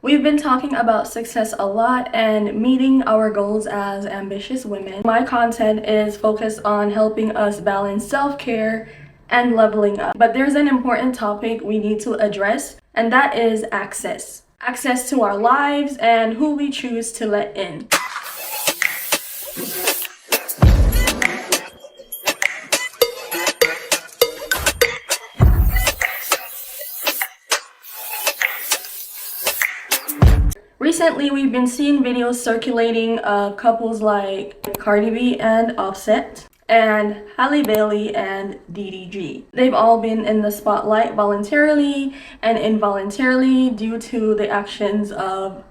We've been talking about success a lot and meeting our goals as ambitious women. My content is focused on helping us balance self-care and leveling up. But there's an important topic we need to address, and that is access. Access to our lives and who we choose to let in. Recently, we've been seeing videos circulating of couples like Cardi B and Offset, and Halle Bailey and DDG. They've all been in the spotlight voluntarily and involuntarily due to the actions of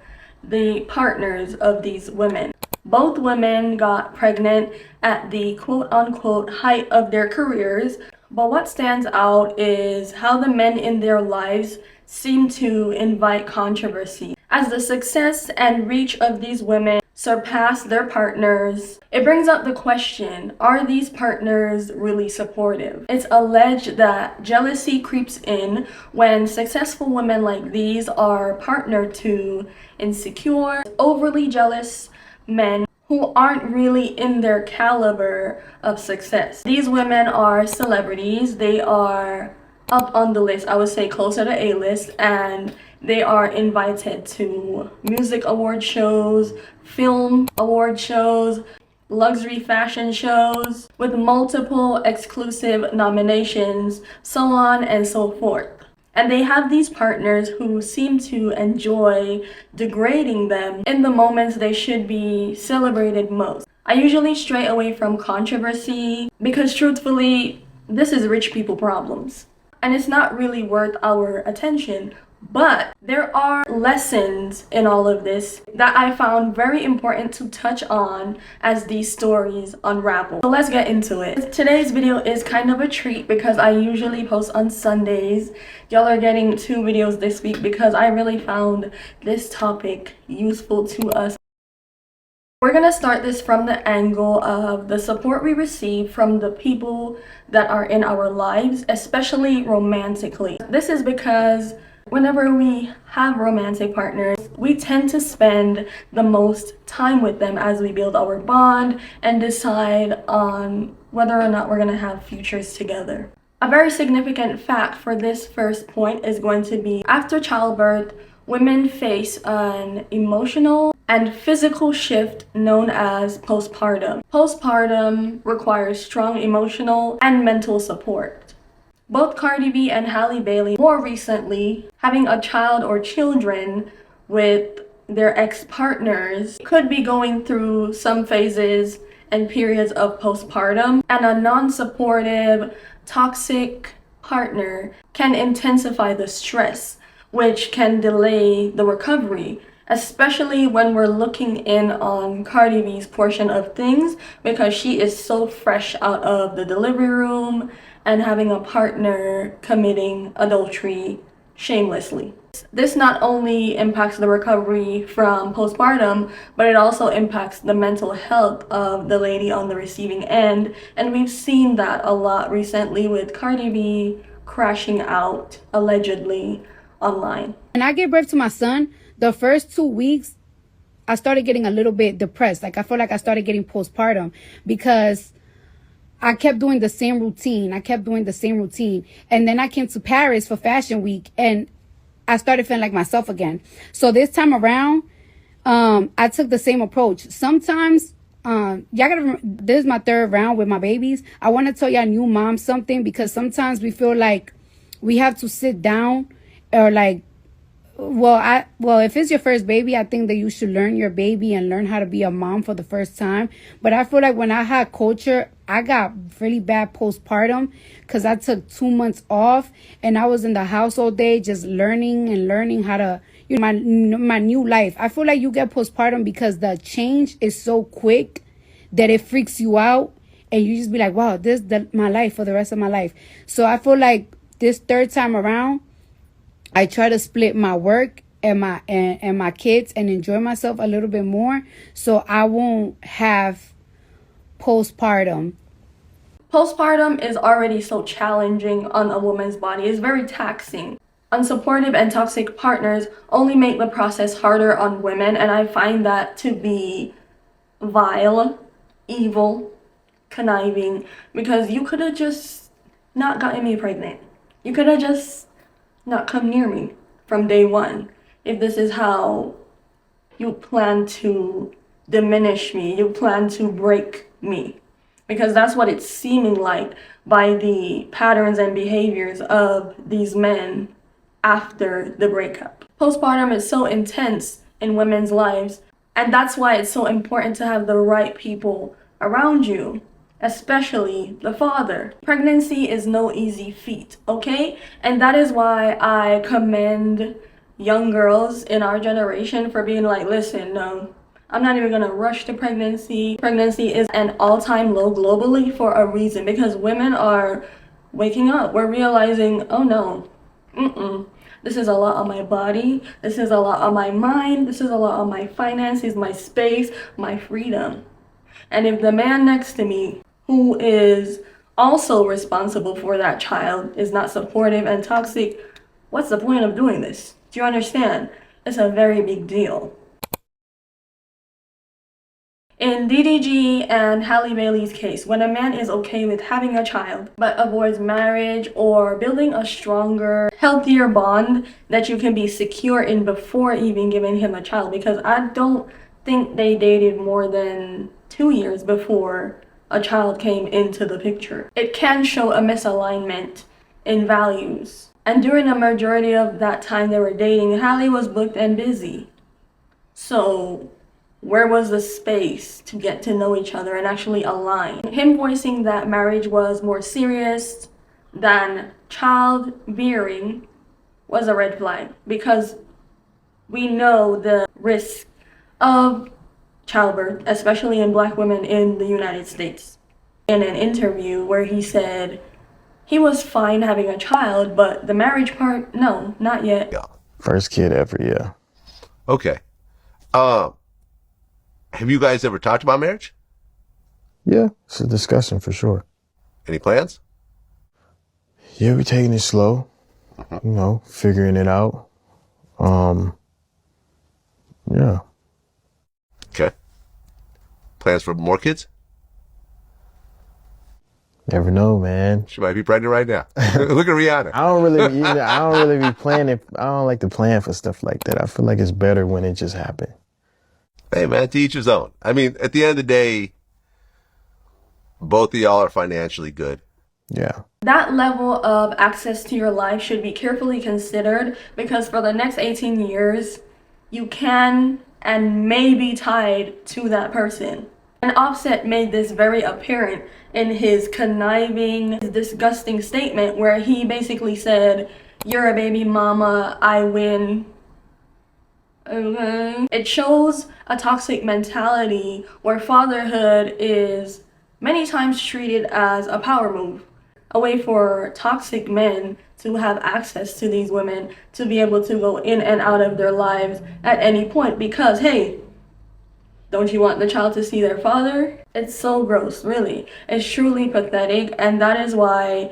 the partners of these women. Both women got pregnant at the quote-unquote height of their careers, but what stands out is how the men in their lives seem to invite controversy. As the success and reach of these women surpass their partners, it brings up the question, are these partners really supportive? It's alleged that jealousy creeps in when successful women like these are partnered to insecure, overly jealous men who aren't really in their caliber of success. These women are celebrities. They are up on the list, I would say closer to A-list, and they are invited to music award shows, film award shows, luxury fashion shows with multiple exclusive nominations, so on and so forth. And they have these partners who seem to enjoy degrading them in the moments they should be celebrated most. I usually stray away from controversy because truthfully, this is rich people problems. And it's not really worth our attention. But there are lessons in all of this that I found very important to touch on as these stories unravel. So let's get into it. Today's video is kind of a treat because I usually post on Sundays. Y'all are getting 2 videos this week because I really found this topic useful to us. We're gonna start this from the angle of the support we receive from the people that are in our lives, especially romantically. This is because whenever we have romantic partners, we tend to spend the most time with them as we build our bond and decide on whether or not we're gonna have futures together. A very significant fact for this first point is going to be after childbirth, women face an emotional and physical shift known as postpartum. Postpartum requires strong emotional and mental support. Both Cardi B and Halle Bailey, more recently, having a child or children with their ex-partners, could be going through some phases and periods of postpartum, and a non-supportive, toxic partner can intensify the stress, which can delay the recovery, especially when we're looking in on Cardi B's portion of things because she is so fresh out of the delivery room and having a partner committing adultery shamelessly. This not only impacts the recovery from postpartum, but it also impacts the mental health of the lady on the receiving end. And we've seen that a lot recently with Cardi B crashing out, allegedly, online. When I gave birth to my son, the first 2 weeks, I started getting a little bit depressed. Like, I feel like I started getting postpartum because I kept doing the same routine. And then I came to Paris for Fashion Week and I started feeling like myself again. So this time around, I took the same approach. Sometimes, y'all gotta remember, this is my 3rd round with my babies. I want to tell y'all new moms something because sometimes we feel like we have to sit down or like, well, if it's your first baby, I think that you should learn your baby and learn how to be a mom for the first time. But I feel like when I had culture, I got really bad postpartum because I took 2 months off and I was in the house all day just learning how to, my new life. I feel like you get postpartum because the change is so quick that it freaks you out and you just be like, wow, this is my life for the rest of my life. So I feel like this 3rd time around, I try to split my work and my kids and enjoy myself a little bit more so I won't have postpartum. Postpartum is already so challenging on a woman's body. It's very taxing. Unsupportive and toxic partners only make the process harder on women, and I find that to be vile, evil, conniving, because you could have just not gotten me pregnant. You could have just not come near me from day one if this is how you plan to diminish me, you plan to break me. Because that's what it's seeming like by the patterns and behaviors of these men after the breakup. Postpartum is so intense in women's lives, and that's why it's so important to have the right people around you, especially the father. Pregnancy is no easy feat, okay? And that is why I commend young girls in our generation for being like, listen, no, I'm not even gonna rush to pregnancy. Pregnancy is an all-time low globally for a reason, because women are waking up. We're realizing, oh no, this is a lot on my body. This is a lot on my mind. This is a lot on my finances, my space, my freedom. And if the man next to me, who is also responsible for that child, is not supportive and toxic, what's the point of doing this? Do you understand? It's a very big deal. In DDG and Halle Bailey's case, when a man is okay with having a child but avoids marriage or building a stronger, healthier bond that you can be secure in before even giving him a child, because I don't think they dated more than 2 years before a child came into the picture. It can show a misalignment in values. And during a majority of that time they were dating, Halle was booked and busy. So where was the space to get to know each other and actually align? Him voicing that marriage was more serious than child bearing was a red flag, because we know the risk of childbirth, especially in Black women in the United States. In an interview where he said he was fine having a child, but the marriage part, no, not yet. Yeah. First kid ever, yeah. Okay. Have you guys ever talked about marriage? Yeah, it's a discussion for sure. Any plans? Yeah, we're taking it slow, you know, figuring it out. Yeah. Okay. Plans for more kids? Never know, man. She might be pregnant right now. Look at Rihanna. I don't really be planning. I don't like to plan for stuff like that. I feel like it's better when it just happens. Hey, man, to each his own. I mean, at the end of the day, both of y'all are financially good. Yeah. That level of access to your life should be carefully considered, because for the next 18 years, you can and may be tied to that person. And Offset made this very apparent in his conniving, disgusting statement where he basically said, "You're a baby mama, I win." Okay. It shows a toxic mentality where fatherhood is many times treated as a power move, a way for toxic men to have access to these women, to be able to go in and out of their lives at any point, because hey, don't you want the child to see their father? It's so gross, really. It's truly pathetic, and that is why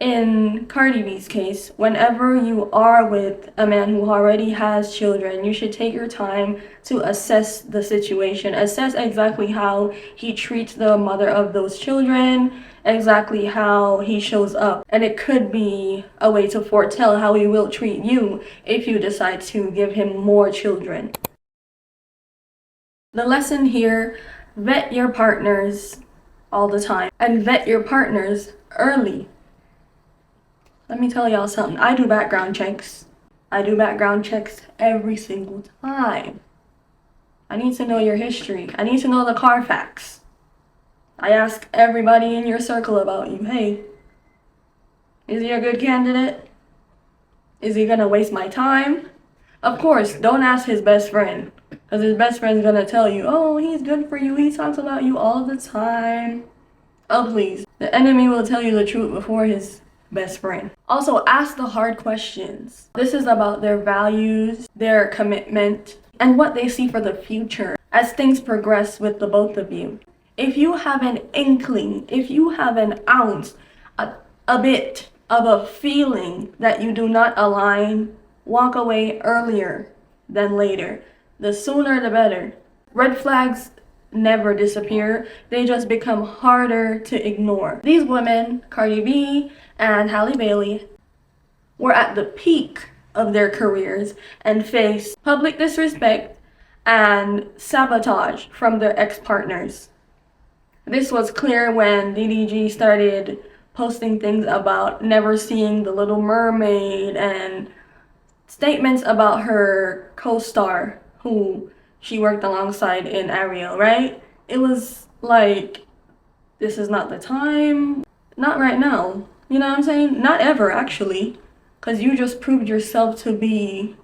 in Cardi B's case, whenever you are with a man who already has children, you should take your time to assess the situation, assess exactly how he treats the mother of those children, exactly how he shows up. And it could be a way to foretell how he will treat you if you decide to give him more children. The lesson here, vet your partners all the time, and vet your partners early. Let me tell y'all something. I do background checks. I do background checks every single time. I need to know your history. I need to know the Carfax. I ask everybody in your circle about you. Hey, is he a good candidate? Is he gonna waste my time? Of course, don't ask his best friend, because his best friend's gonna tell you, oh, he's good for you. He talks about you all the time. Oh, please. The enemy will tell you the truth before his best friend. Also, ask the hard questions. This is about their values, their commitment, and what they see for the future as things progress with the both of you. If you have an inkling, if you have an ounce, a bit of a feeling that you do not align, walk away earlier than later. The sooner the better. Red flags never disappear, they just become harder to ignore. These women, Cardi B and Halle Bailey, were at the peak of their careers and faced public disrespect and sabotage from their ex-partners. This was clear when DDG started posting things about never seeing The Little Mermaid and statements about her co-star who she worked alongside in Ariel, right? It was like, this is not the time, not right now. You know what I'm saying? Not ever, actually, because you just proved yourself to be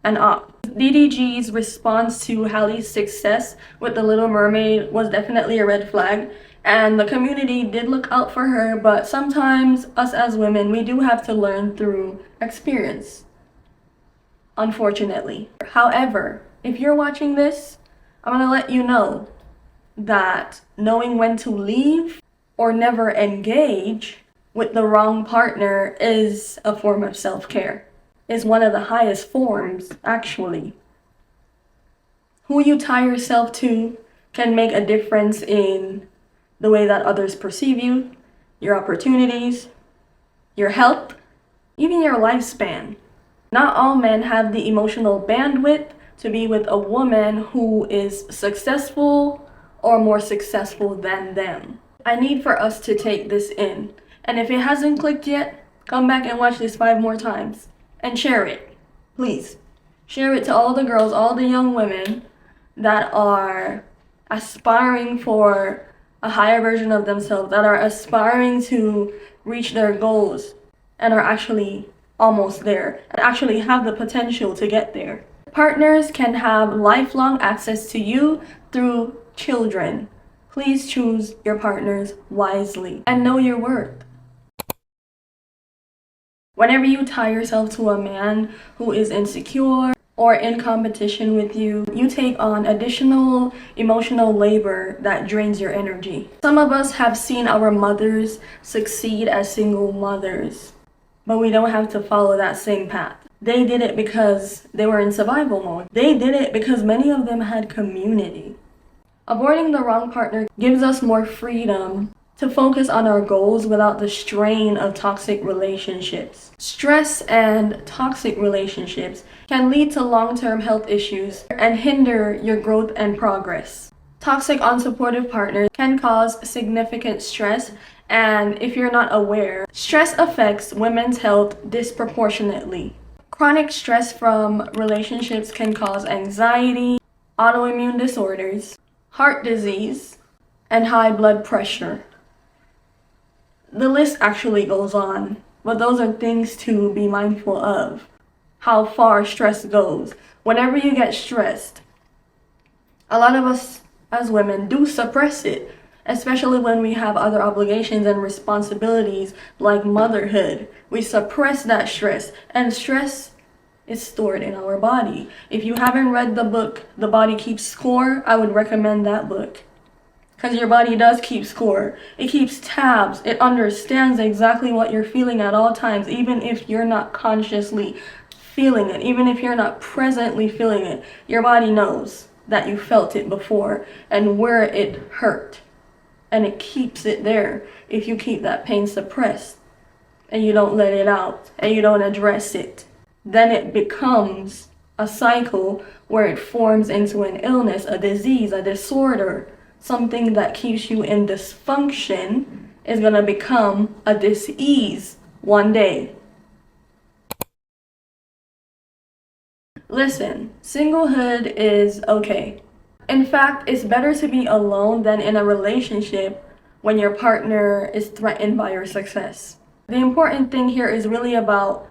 an op. DDG's response to Halle's success with The Little Mermaid was definitely a red flag, and the community did look out for her, but sometimes us as women, we do have to learn through experience, unfortunately. However, if you're watching this, I'm gonna let you know that knowing when to leave or never engage with the wrong partner is a form of self-care. It's one of the highest forms, actually. Who you tie yourself to can make a difference in the way that others perceive you, your opportunities, your health, even your lifespan. Not all men have the emotional bandwidth to be with a woman who is successful or more successful than them. I need for us to take this in. And if it hasn't clicked yet, come back and watch this 5 more times. And share it, please. Share it to all the girls, all the young women that are aspiring for a higher version of themselves, that are aspiring to reach their goals and are actually almost there, and actually have the potential to get there. Partners can have lifelong access to you through children. Please choose your partners wisely and know your worth. Whenever you tie yourself to a man who is insecure or in competition with you, you take on additional emotional labor that drains your energy. Some of us have seen our mothers succeed as single mothers, but we don't have to follow that same path. They did it because they were in survival mode. They did it because many of them had community. Avoiding the wrong partner gives us more freedom to focus on our goals without the strain of toxic relationships. Stress and toxic relationships can lead to long-term health issues and hinder your growth and progress. Toxic, unsupportive partners can cause significant stress, and if you're not aware, stress affects women's health disproportionately. Chronic stress from relationships can cause anxiety, autoimmune disorders, heart disease, and high blood pressure. The list actually goes on, but those are things to be mindful of. How far stress goes. Whenever you get stressed, a lot of us as women do suppress it, especially when we have other obligations and responsibilities like motherhood. We suppress that stress, and stress is stored in our body. If you haven't read the book, The Body Keeps Score, I would recommend that book. Because your body does keep score. It keeps tabs. It understands exactly what you're feeling at all times, even if you're not consciously feeling it, even if you're not presently feeling it. Your body knows that you felt it before and where it hurt. And it keeps it there if you keep that pain suppressed and you don't let it out and you don't address it. Then it becomes a cycle where it forms into an illness, a disease, a disorder. Something that keeps you in dysfunction is going to become a dis-ease one day. Listen, singlehood is okay. In fact, it's better to be alone than in a relationship when your partner is threatened by your success. The important thing here is really about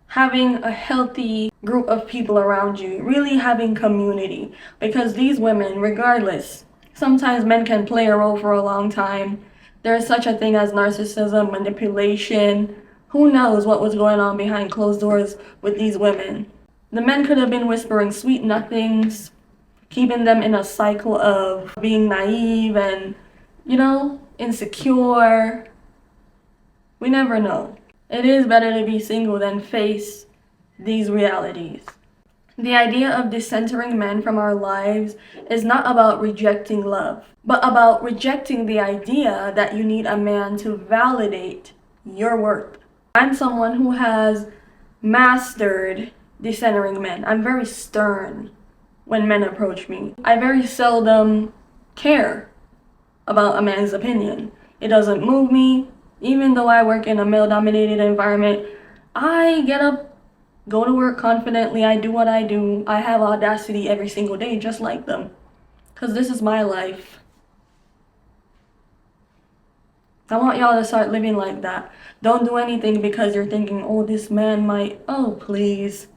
having a healthy group of people around you, really having community, because these women, regardless, sometimes men can play a role for a long time. There's such a thing as narcissism, manipulation. Who knows what was going on behind closed doors with these women? The men could have been whispering sweet nothings, keeping them in a cycle of being naive and, insecure. We never know. It is better to be single than face these realities. The idea of decentering men from our lives is not about rejecting love, but about rejecting the idea that you need a man to validate your worth. I'm someone who has mastered decentering men. I'm very stern when men approach me. I very seldom care about a man's opinion. It doesn't move me. Even though I work in a male-dominated environment, I get up, go to work confidently, I do what I do. I have audacity every single day just like them. Because this is my life. I want y'all to start living like that. Don't do anything because you're thinking, oh, this man might, oh, please.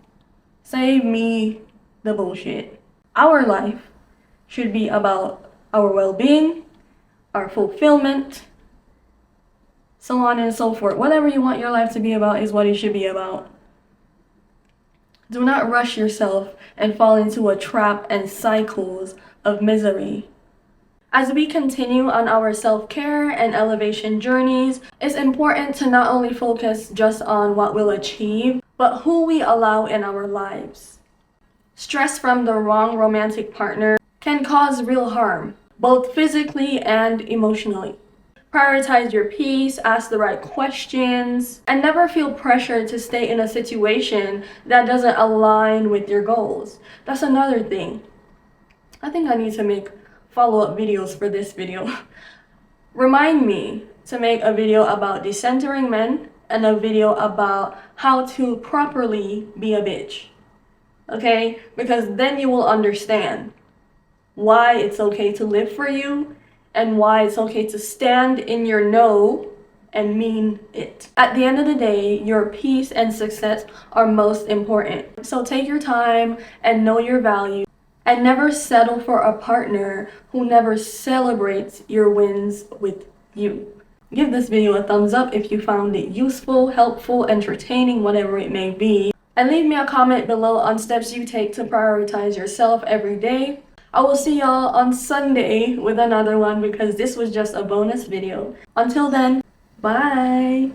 Save me the bullshit. Our life should be about our well-being, our fulfillment, so on and so forth. Whatever you want your life to be about is what it should be about. Do not rush yourself and fall into a trap and cycles of misery. As we continue on our self-care and elevation journeys, it's important to not only focus just on what we'll achieve, but who we allow in our lives. Stress from the wrong romantic partner can cause real harm, both physically and emotionally. Prioritize your peace, ask the right questions, and never feel pressure to stay in a situation that doesn't align with your goals. That's another thing. I think I need to make follow-up videos for this video. Remind me to make a video about decentering men and a video about how to properly be a bitch. Okay? Because then you will understand why it's okay to live for you and why it's okay to stand in your no and mean it. At the end of the day, your peace and success are most important. So take your time and know your value. And never settle for a partner who never celebrates your wins with you. Give this video a thumbs up if you found it useful, helpful, entertaining, whatever it may be. And leave me a comment below on steps you take to prioritize yourself every day. I will see y'all on Sunday with another one because this was just a bonus video. Until then, bye!